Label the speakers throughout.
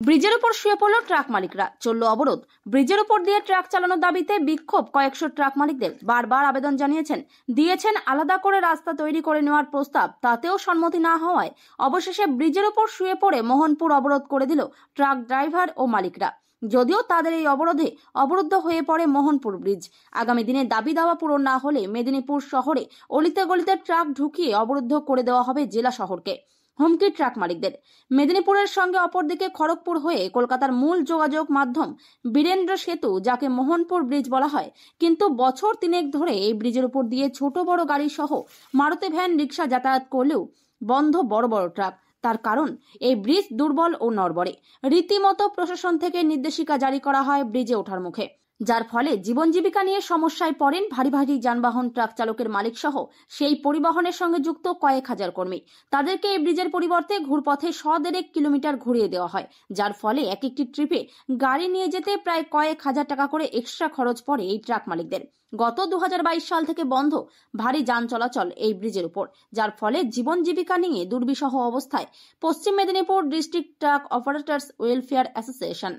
Speaker 1: ব্রিজের উপর শুয়ে পড়ল ট্রাক মালিকরা, চলল অবরোধ। ব্রিজের উপর দিয়ে ট্রাক চালানোর দাবিতে বিক্ষোভ কয়েকশো ট্রাক মালিকদের। বারবার আবেদন দিয়েছেন আলাদা করে রাস্তা তৈরি করে নেওয়ার প্রস্তাব, তাতেও সম্মতি না হওয়ায় অবশেষে ব্রিজের উপর শুয়ে পড়ে মোহনপুর অবরোধ করে দিল ট্রাক ড্রাইভার ও মালিকরা। যদিও তাদের এই অবরোধে অবরুদ্ধ হয়ে পড়ে মোহনপুর ব্রিজ। আগামী দিনে দাবি দাওয়া পূরণ না হলে মেদিনীপুর শহরে অলিতে গলিতে ট্রাক ঢুকিয়ে অবরুদ্ধ করে দেওয়া হবে জেলা শহরকে। হুমকি ট্রাক মালিকদের। মেদিনীপুরের সঙ্গে অপরদিকে খড়গপুর হয়ে কলকাতার মূল যোগাযোগ মাধ্যম বীরেন্দ্র সেতু, যাকে মোহনপুর ব্রিজ বলা হয়, কিন্তু বছর 3 ধরে এই ব্রিজের উপর দিয়ে ছোট বড় গাড়ি সহ মারুতি ভ্যান, রিক্সা যাতায়াত করলেও বন্ধ বড় বড় ট্রাক। তার কারণ এই ব্রিজ দুর্বল ও নড়বড়ে। রীতিমতো প্রশাসন থেকে নির্দেশিকা জারি করা হয় ব্রিজে ওঠার মুখে, যার ফলে জীবন জীবিকা নিয়ে সমস্যায় পড়েন ভারী ভারী যানবাহন ট্রাক চালকের মালিক সহ সেই পরিবহনের সঙ্গে যুক্ত কয়েক হাজার কর্মী। তাদেরকে এই ব্রিজের পরিবর্তে ঘুরপথে 100 কিলোমিটার ঘুরিয়ে দেওয়া হয়, যার ফলে এক একটি ট্রিপে গাড়ি নিয়ে যেতে প্রায় কয়েক হাজার টাকা করে এক্সট্রা খরচ পড়ে এই ট্রাক মালিকদের। গত 2022 সাল থেকে বন্ধ ভারী যান চলাচল এই ব্রিজের উপর, যার ফলে জীবন জীবিকা নিয়ে দুর্বিষহ অবস্থায় পশ্চিম Medinipur district truck operators welfare association.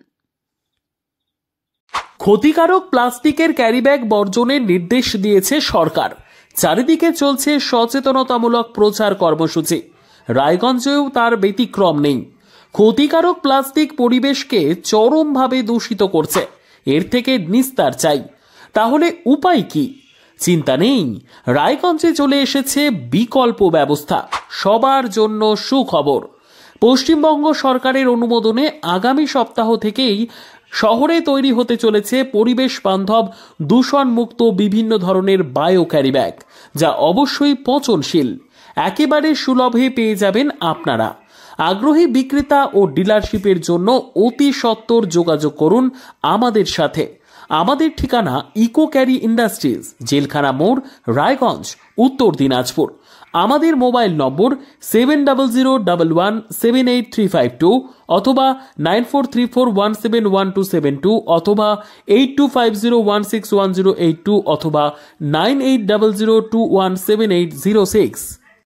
Speaker 2: ক্ষতিকারক প্লাস্টিকের ক্যারিব্যাগ বর্জনের নির্দেশ দিয়েছে সরকার। চারিদিকে চলছে সচেতনতামূলক প্রচার কর্মসূচি। রায়গঞ্জেও তার ব্যতিক্রম নেই। ক্ষতিকারক প্লাস্টিক পরিবেশকে চরমভাবে দূষিত করছে। এর থেকে নিস্তার চাই। তাহলে উপায় কি? চিন্তা নেই, রায়গঞ্জে চলে এসেছে বিকল্প ব্যবস্থা। সবার জন্য সুখবর। পশ্চিমবঙ্গ সরকারের অনুমোদনে আগামী সপ্তাহ থেকেই শহরে তৈরি হতে চলেছে পরিবেশ বান্ধব দূষণমুক্ত বিভিন্ন ধরনের বায়ো ক্যারিব্যাগ, যা অবশ্যই পচনশীল। একেবারে সুলভে পেয়ে যাবেন আপনারা। আগ্রহী বিক্রেতা ও ডিলারশিপের জন্য অতি সত্বর যোগাযোগ করুন আমাদের সাথে। আমাদের ঠিকানা ইকো ক্যারি ইন্ডাস্ট্রিজ, জেলখানা মোড়, রায়গঞ্জ, উত্তর দিনাজপুর। আমাদের মোবাইল নম্বর 7001178352 অথবা 9434171272 অথবা 8250161082 অথবা 9800217806।